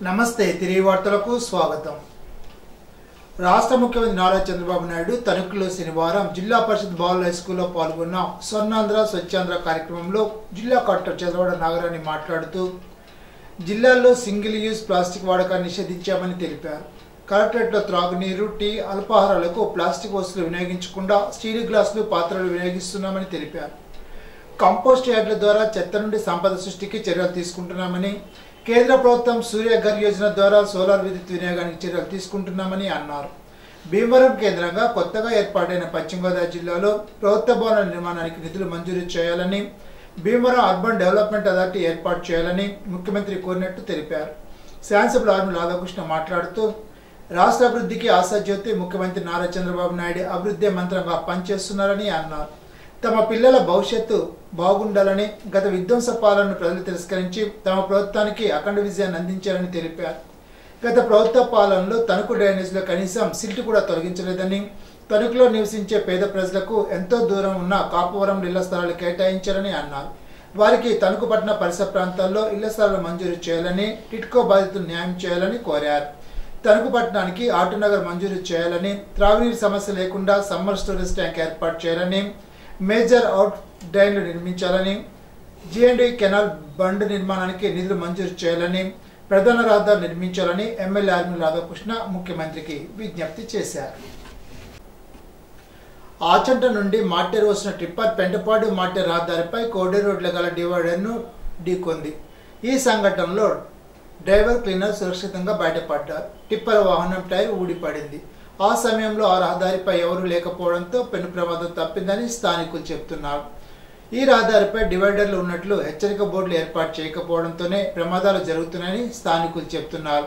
నమస్తే తిరిగి వార్తలకు స్వాగతం। రాష్ట్ర ముఖ్యమంత్రి నారా చంద్రబాబు నాయుడు తణుకులో శనివారం జిల్లా పరిషత్ బాల్ హై స్కూల్లో పాల్గొన్న స్వర్ణాంధ్ర స్వచ్ఛాంధ్ర కార్యక్రమంలో జిల్లా కలెక్టర్ చంద్రవాడ నాగరాణి మాట్లాడుతూ జిల్లాలో సింగిల్ యూజ్ ప్లాస్టిక్ వాడకాన్ని నిషేధించామని తెలిపారు। కలెక్టరేట్లో త్రాగునీరు, టీ, అల్పాహారాలకు ప్లాస్టిక్ వస్తువులు వినియోగించకుండా స్టీల్ గ్లాసులు, పాత్రలు వినియోగిస్తున్నామని తెలిపారు। కంపోస్ట్ యార్డుల ద్వారా చెత్త నుండి సంపద సృష్టికి చర్యలు తీసుకుంటున్నామని, కేంద్ర ప్రభుత్వం సూర్యఘర్ యోజన ద్వారా సోలార్ విద్యుత్ వినియోగానికి చర్యలు తీసుకుంటున్నామని అన్నారు। భీమవరం కేంద్రంగా కొత్తగా ఏర్పాటైన పశ్చిమ గోదావరి జిల్లాలో ప్రభుత్వ భవనాల నిర్మాణానికి నిధులు మంజూరు చేయాలని, భీమవరం అర్బన్ డెవలప్మెంట్ అథారిటీ ఏర్పాటు చేయాలని ముఖ్యమంత్రి కోరినట్టు తెలిపారు। శాసనసభ్యులు ఆర్మీ రాధాకృష్ణ మాట్లాడుతూ రాష్ట్ర అభివృద్ధికి ఆశాజ్యోతి ముఖ్యమంత్రి నారా చంద్రబాబు నాయుడు అభివృద్ధి మంత్రంగా పనిచేస్తున్నారని అన్నారు। తమ పిల్లల భవిష్యత్తు బాగుండాలని గత విధ్వంస పాలనను ప్రజలు తిరస్కరించి తమ ప్రభుత్వానికి అఖండ విజయాన్ని అందించారని తెలిపారు। గత ప్రభుత్వ పాలనలో తణుకు డ్రైనేజీలో కనీసం సిల్ట్ కూడా తొలగించలేదని, తణుకులో నివసించే పేద ప్రజలకు ఎంతో దూరం ఉన్న కాపవరం ఇళ్ల స్థలాలు కేటాయించారని అన్నారు। వారికి తణుకు పట్టణ పరిసర ప్రాంతాల్లో ఇళ్ల స్థలాలు మంజూరు చేయాలని, టిట్కో బాధితులు న్యాయం చేయాలని కోరారు। తణుకు పట్టణానికి ఆటోనగర్ మంజూరు చేయాలని, త్రాగునీరు సమస్య లేకుండా సమ్మర్ స్టోరేజ్ ట్యాంక్ ఏర్పాటు చేయాలని, మేజర్ అవుట్ డ్రైన్లు నిర్మించాలని, G&E కెనాల్ బండ్ నిర్మాణానికి నిధులు మంజూరు చేయాలని, ప్రధాన రహదారులు నిర్మించాలని ఎమ్మెల్యే ఆర్మీ రాధాకృష్ణ ముఖ్యమంత్రికి విజ్ఞప్తి చేశారు। ఆచంట నుండి మాటేరు వస్తున్న టిప్పర్ పెంటపాడు మాటేరు రహదారిపై కోడేరు రోడ్ల గల డివైడర్ను ఢీకొంది। ఈ సంఘటనలో డ్రైవర్, క్లీనర్ సురక్షితంగా బయటపడ్డారు। టిప్పర్ వాహనం టైర్ ఊడిపడింది। ఆ సమయంలో ఆ రహదారిపై ఎవరూ లేకపోవడంతో పెను ప్రమాదం తప్పిందని స్థానికులు చెబుతున్నారు। ఈ రహదారిపై డివైడర్లు ఉన్నట్లు హెచ్చరిక బోర్డులు ఏర్పాటు చేయకపోవడంతోనే ప్రమాదాలు జరుగుతున్నాయని స్థానికులు చెబుతున్నారు।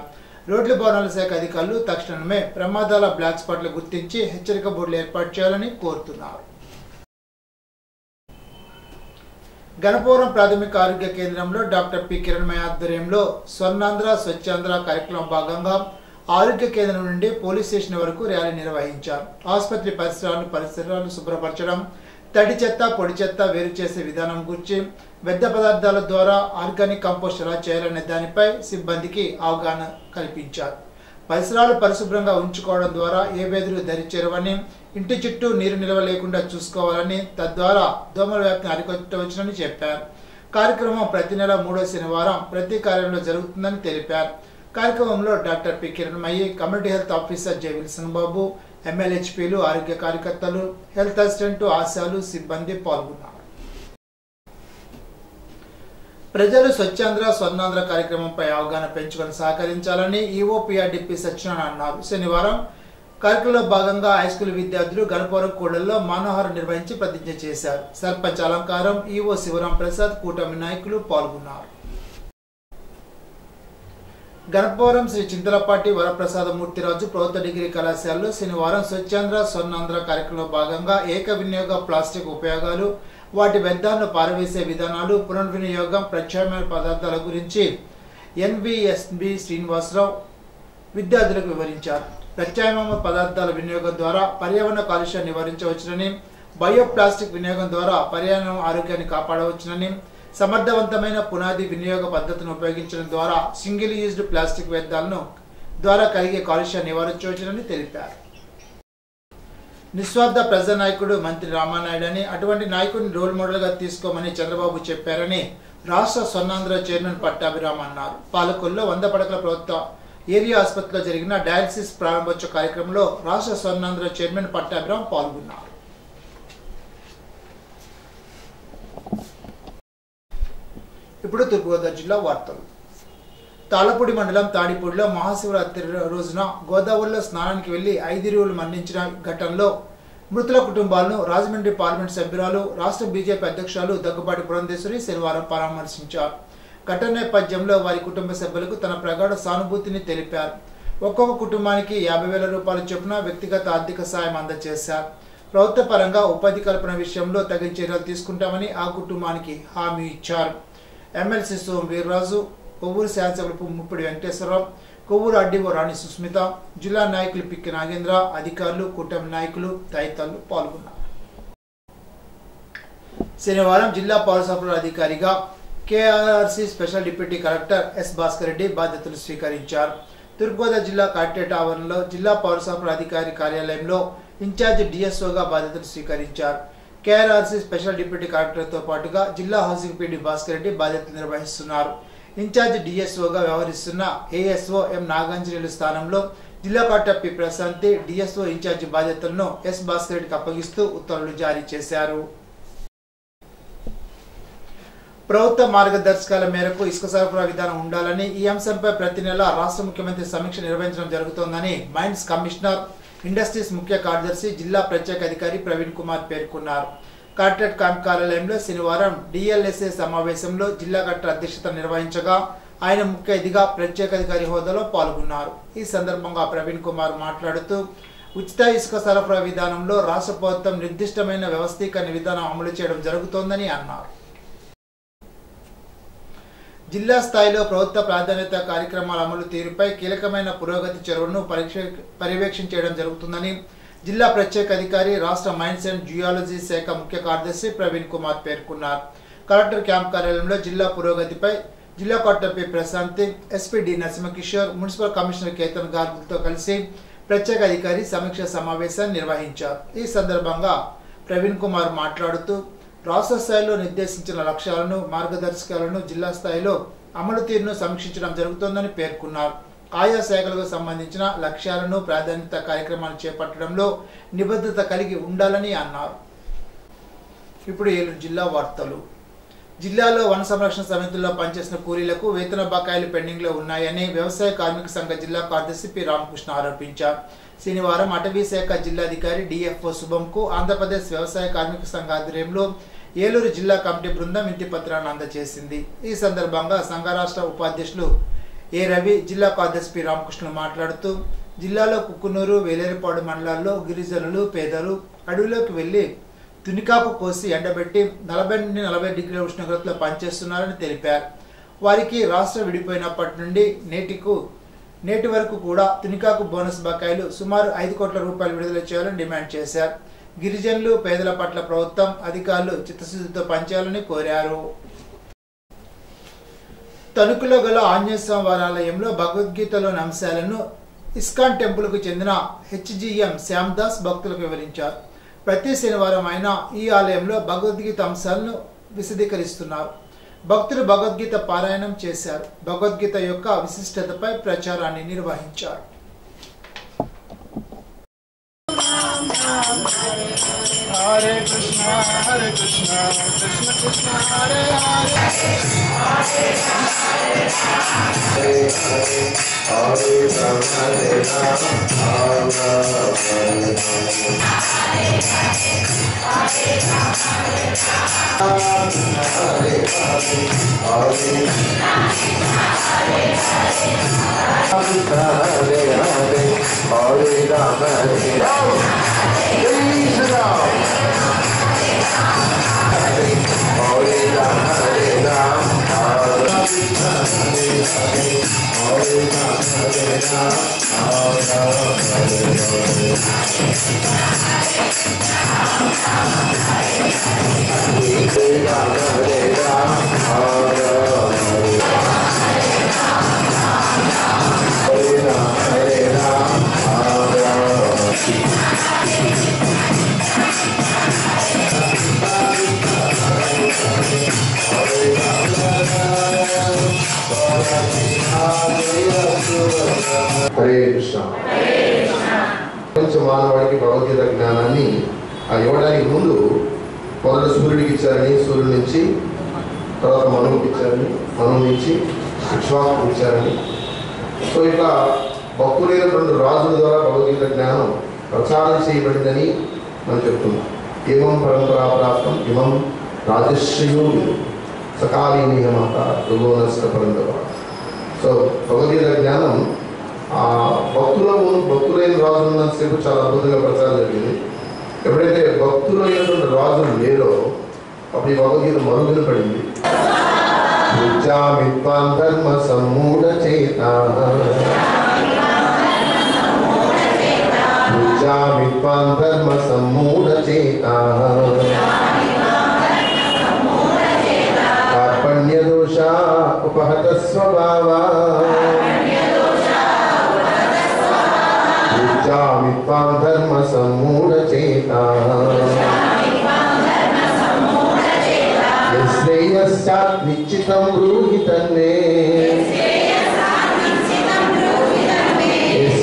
రోడ్ల భవనాల శాఖ అధికారులు తక్షణమే ప్రమాదాల బ్లాక్ స్పాట్లు గుర్తించి హెచ్చరిక బోర్డులు ఏర్పాటు చేయాలని కోరుతున్నారు। గణపవరం ప్రాథమిక ఆరోగ్య కేంద్రంలో డాక్టర్ పి కిరణ్మయ ఆధ్వర్యంలో స్వర్ణాంధ్ర స్వచ్ఛాంధ్ర కార్యక్రమం భాగంగా ఆరోగ్య కేంద్రం నుండి పోలీస్ స్టేషన్ వరకు ర్యాలీ నిర్వహించారు। ఆసుపత్రి పరిసరాలు శుభ్రపరచడం, తడి చెత్త, పొడి చెత్త వేరు చేసే విధానం గురించి, వ్యర్థ పదార్థాల ద్వారా ఆర్గానిక్ కంపోస్ట్ ఎలా చేయాలనే దానిపై సిబ్బందికి అవగాహన కల్పించారు। పరిసరాలు పరిశుభ్రంగా ఉంచుకోవడం ద్వారా ఏ వ్యాధులు దరిచేరవని, ఇంటి చుట్టూ నీరు నిల్వ లేకుండా చూసుకోవాలని, తద్వారా దోమల వ్యాప్తిని అరికట్టవచ్చునని చెప్పారు। కార్యక్రమం ప్రతి నెల 3వ శనివారం ప్రతి కార్యాలయంలో జరుగుతుందని తెలిపారు। కార్యక్రమంలో doctor P Kiranmayi, community health officer J Wilson Babu, MLHPలు, ఆరోగ్య కార్యకర్తలు, హెల్త్ అసిస్టెంట్, ఆశాలు, సిబ్బంది పాల్గొన్నారు। ప్రజలు స్వచ్ఛాంధ్ర స్వర్ణాంధ్ర కార్యక్రమంపై అవగాహన పెంచుకొని సహకరించాలని ఈవో PRDP సత్యనారాయణ అన్నారు। శనివారం కార్యక్రమంలో భాగంగా హైస్కూల్ విద్యార్థులు గణపవరం కూడల్లో మానవహారం నిర్వహించి ప్రతిజ్ఞ చేశారు। సర్పంచ్ అలంకారం, ఈవో శివరాం ప్రసాద్, కూటమి నాయకులు పాల్గొన్నారు। గణపవరం శ్రీ చింతలపాటి వరప్రసాదమూర్తిరాజు ప్రభుత్వ డిగ్రీ కళాశాలలో శనివారం స్వచ్ఛాంధ్ర స్వర్ణాంధ్ర కార్యక్రమంలో భాగంగా ఏక వినియోగ ప్లాస్టిక్ ఉపయోగాలు, వాటి వ్యర్థాలను పారవేసే విధానాలు, పునర్వినియోగం, ప్రత్యామ్నాయ పదార్థాల గురించి NVSB శ్రీనివాసరావు విద్యార్థులకు వివరించారు। ప్రత్యామ్నాయ పదార్థాల వినియోగం ద్వారా పర్యావరణ కాలుష్యాన్ని నివారించవచ్చునని, బయో ప్లాస్టిక్ వినియోగం ద్వారా పర్యావరణ ఆరోగ్యాన్ని కాపాడవచ్చునని, సమర్థవంతమైన పునాది వినియోగ పద్ధతిని ఉపయోగించడం ద్వారా సింగిల్ యూజ్డ్ ప్లాస్టిక్ వ్యర్థాలను ద్వారా కలిగే కాలుష్యాన్ని నివారించవచ్చునని తెలిపారు। నిస్వార్థ ప్రజానాయకుడు మంత్రి రామానాయుడు అని, అటువంటి నాయకుడిని రోల్ మోడల్ గా తీసుకోమని చంద్రబాబు చెప్పారని రాష్ట్ర స్వర్ణాంధ్ర చైర్మన్ పట్టాభిరామ్ అన్నారు। పాలకొల్లో 100 పడకల ప్రభుత్వ ఏరియా ఆసుపత్రిలో జరిగిన డయాలసిస్ ప్రారంభోత్సవ కార్యక్రమంలో రాష్ట్ర స్వర్ణాంధ్ర చైర్మన్ పట్టాభిరామ్ పాల్గొన్నారు। ఇప్పుడు తూర్పుగోదావరి జిల్లా వార్తలు। తాళపూడి మండలం తాడిపూడిలో మహాశివరాత్రి రోజున గోదావరిలో స్నానానికి వెళ్లి 5 ఇరువులు మరణించిన ఘటనలో మృతుల కుటుంబాలను రాజమండ్రి పార్లమెంట్ సభ్యురాలు, రాష్ట్ర బీజేపీ అధ్యక్షురాలు దగ్గుబాటి పురంధేశ్వరి శనివారం పరామర్శించారు। ఘటన నేపథ్యంలో వారి కుటుంబ సభ్యులకు తన ప్రగాఢ సానుభూతిని తెలిపారు। ఒక్కొక్క కుటుంబానికి 50,000 రూపాయల చొప్పున వ్యక్తిగత ఆర్థిక సాయం అందజేశారు। ప్రభుత్వ పరంగా ఉపాధి కల్పన విషయంలో తగిన చర్యలు తీసుకుంటామని ఆ కుటుంబానికి హామీ ఇచ్చారు। ఎమ్మెల్సీ సోం వీర్రాజు, కొవ్వూరు శాసనసభ్యులు ముప్పిడి వెంకటేశ్వరరావు, కొవ్వూరు ఆర్డీఓ రాణి సుస్మిత, జిల్లా నాయకులు పిక్కి నాగేంద్ర, అధికారులు, కూటమి నాయకులు తదితరులు పాల్గొన్నారు। శనివారం జిల్లా పౌర సరఫరాల అధికారిగా KRRC special deputy collector S Bhaskar Reddy బాధ్యతలు స్వీకరించారు. తూర్పుగోదావరి జిల్లా కలెక్టరేట్ ఆవరణలో జిల్లా పౌర సరఫరా అధికారి కార్యాలయంలో ఇన్ఛార్జ్ డిఎస్ఓగా బాధ్యతలు స్వీకరించారు. కేఆర్ఆర్సీ స్పెషల్ డిప్యూటీ కలెక్టర్తో పాటుగా జిల్లా హౌసింగ్ పీడీ భాస్కర్ రెడ్డి బాధ్యతలు నిర్వహిస్తున్నారు. ఇన్ఛార్జ్ డిఎస్ఓగా వ్యవహరిస్తున్న ఏఎస్ఓ ఎం నాగాంజనేయులు స్థానంలో జిల్లా collector P Prashanthi DSO incharge బాధ్యతలను ఎస్ భాస్కర్ రెడ్డికి అప్పగిస్తూ ఉత్తర్వులు జారీ చేశారు. ప్రభుత్వ మార్గదర్శకాల మేరకు ఇసుక సరఫరా విధానం ఉండాలని, ఈ అంశంపై ప్రతి నెల రాష్ట్ర ముఖ్యమంత్రి సమీక్ష నిర్వహించడం జరుగుతోందని మైన్స్ కమిషనర్, ఇండస్ట్రీస్ ముఖ్య కార్యదర్శి, జిల్లా ప్రత్యేక అధికారి ప్రవీణ్ కుమార్ పేర్కొన్నారు. కలెక్టరేట్ క్యాంప్ కార్యాలయంలో శనివారం డిఎల్ఎస్ఏ సమావేశంలో జిల్లా కలెక్టర్ అధ్యక్షత నిర్వహించగా ఆయన ముఖ్య అతిథిగా ప్రత్యేక అధికారి హోదాలో పాల్గొన్నారు. ఈ సందర్భంగా ప్రవీణ్ కుమార్ మాట్లాడుతూ ఉచిత ఇసుక సరఫరా విధానంలో రాష్ట్ర ప్రభుత్వం నిర్దిష్టమైన వ్యవస్థీకరణ విధానం అమలు చేయడం జరుగుతోందని అన్నారు. జిల్లా స్థాయిలో ప్రభుత్వ ప్రాధాన్యత కార్యక్రమాల అమలు తీరుపై కీలకమైన పురోగతి చర్యలను పర్యవేక్షించడం జరుగుతుందని జిల్లా ప్రత్యేక అధికారి, రాష్ట్ర మైన్స్ అండ్ జియాలజీ శాఖ ముఖ్య కార్యదర్శి ప్రవీణ్ కుమార్ పేర్కొన్నారు. కలెక్టర్ క్యాంప్ కార్యాలయంలో జిల్లా పురోగతిపై జిల్లా collector P Prashanti, SP D Narasimhakishore, municipal commissioner Ketan గార్గులతో కలిసి ప్రత్యేక అధికారి సమీక్ష సమావేశాన్ని నిర్వహించారు. ఈ సందర్భంగా ప్రవీణ్ కుమార్ మాట్లాడుతూ రాష్ట్ర స్థాయిలో నిర్దేశించిన లక్ష్యాలను, మార్గదర్శకాలను జిల్లా స్థాయిలో అమలు తీరును సమీక్షించడం జరుగుతోందని పేర్కొన్నారు. ఆయా శాఖలకు సంబంధించిన లక్ష్యాలను, ప్రాధాన్యత కార్యక్రమాలు చేపట్టడంలో నిబద్ధత కలిగి ఉండాలని అన్నారు. ఇప్పుడు ఏలూరు జిల్లా వార్తలు. జిల్లాలో వన సంరక్షణ సమితుల్లో పనిచేసిన కూలీలకు వేతన బకాయిలు పెండింగ్లో ఉన్నాయని వ్యవసాయ కార్మిక సంఘ జిల్లా కార్యదర్శి పి రామకృష్ణ ఆరోపించారు. శనివారం అటవీ శాఖ జిల్లాధికారి డిఎఫ్ఓ శుభంకు ఆంధ్రప్రదేశ్ వ్యవసాయ కార్మిక సంఘ ఆధ్వర్యంలో ఏలూరు జిల్లా కమిటీ బృందం ఇంటి పత్రాన్ని అందజేసింది. ఈ సందర్భంగా సంఘ రాష్ట్ర ఉపాధ్యక్షులు ఏ రవి, జిల్లా కార్యదర్శి పి రామకృష్ణ మాట్లాడుతూ జిల్లాలో కుక్కునూరు, వేలేరుపాడు మండలాల్లో గిరిజనులు, పేదలు అడవిలోకి వెళ్లి తునికాకు కోసి ఎండబెట్టి 40 నుండి 40 డిగ్రీల ఉష్ణోగ్రతలో పనిచేస్తున్నారని తెలిపారు. వారికి రాష్ట్రం విడిపోయినప్పటి నుండి నేటి వరకు కూడా తునికాకు బోనస్ బకాయిలు సుమారు 5 కోట్ల రూపాయలు విడుదల చేయాలని డిమాండ్ చేశారు. గిరిజనులు, పేదల పట్ల ప్రభుత్వం అధికారులు చిత్తశుద్ధితో పనిచేయాలని కోరారు. తణుకులో గల ఆంజనేయ స్వామి వారాలయంలో భగవద్గీతలోని అంశాలను ఇస్కాన్ టెంపుల్కు చెందిన హెచ్జిఎం శ్యామ్దాస్ భక్తులకు వివరించారు. ప్రతి శనివారం ఆయన ఈ ఆలయంలో భగవద్గీత అంశాలను విశదీకరిస్తున్నారు. భక్తులు భగవద్గీత పారాయణం చేశారు. భగవద్గీత యొక్క విశిష్టతపై ప్రచారాన్ని నిర్వహించారు. హరే కృష్ణ హరే కృష్ణ కృష్ణ కృష్ణ హరే హరే హరే కృష్ణ. మానవాడికి భగవద్గీత జ్ఞానాన్ని ఇవ్వడానికి ముందు మొదట సూర్యుడికి ఇచ్చారని, సూర్యుడి నుంచి తర్వాత మనువుకి ఇచ్చారని, మనువు నుంచి ఇక్ష్వాకు ఇచ్చారని. సో ఇట్లా భక్తులైనటువంటి రాజుల ద్వారా భగవద్గీత జ్ఞానం ప్రచారం చేయబడిందని మనం చెప్తున్నాం. ఏమం పరంపరా ప్రాప్తం ఇమం రాజశ్రీయో సకాలీనీయ మాత రుగోనస్క పరంపర. సో భగవద్గీత జ్ఞానం భక్తులైన రాజులు ఉన్నంతసేపు చాలా అద్భుతంగా ప్రచారం జరిగింది. ఎప్పుడైతే భక్తులైనటువంటి రాజులు లేరో అప్పుడు ఈ భగవద్గీత మరుగున పడింది. ధర్మ సమ్మూఢ చేత ధర్మ సమ్మూఢ చేత కార్పణ్య దోష విద్వాన్ ధర్మ సమ్మూఢ చేత శ్రేయస్యాత్ నిశ్చితం బ్రూహి తన్మే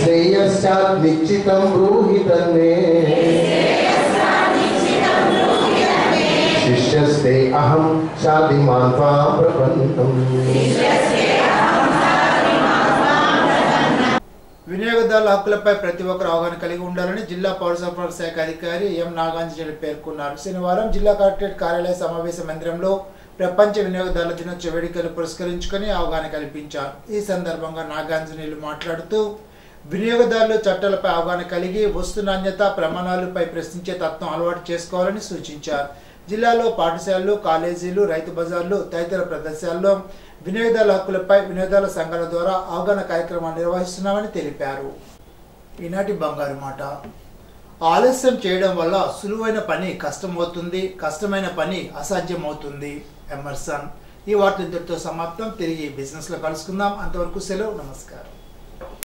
శ్రేయస్యాత్ నిశ్చితం బ్రూహి తన్మే శిష్యస్తే అహం శాదిమాన్ త్వాం ప్రపన్నం. వినియోగదారుల హక్కులపై ప్రతి ఒక్కరు అవగాహన కలిగి ఉండాలని జిల్లా పౌర సరఫరాల శాఖ అధికారి ఎం నాగాంజలి పేర్కొన్నారు. శనివారం జిల్లా కలెక్టరేట్ కార్యాలయ సమావేశ మందిరంలో ప్రపంచ వినియోగదారుల దినోత్సవ వేడుకలు పురస్కరించుకొని అవగాహన కల్పించారు. ఈ సందర్భంగా నాగాంజనేయులు మాట్లాడుతూ వినియోగదారులు చట్టాలపై అవగాహన కలిగి వస్తు నాణ్యత ప్రమాణాలపై ప్రశ్నించే తత్వం అలవాటు చేసుకోవాలని సూచించారు. జిల్లాలో పాఠశాలలు, కాలేజీలు, రైతు బజార్లు తదితర ప్రదేశాల్లో వినియోగదారుల హక్కులపై వినియోగదారుల సంఘాల ద్వారా అవగాహన కార్యక్రమాలు నిర్వహిస్తున్నామని తెలిపారు. ఈనాటి బంగారు మాట. ఆలస్యం చేయడం వల్ల సులువైన పని కష్టమవుతుంది, కష్టమైన పని అసాధ్యమవుతుంది. ఎమర్సన్. ఈ వార్త ఇంతటితో సమాప్తం. తిరిగి బిజినెస్ లో కలుసుకుందాం. అంతవరకు సెలవు. నమస్కారం.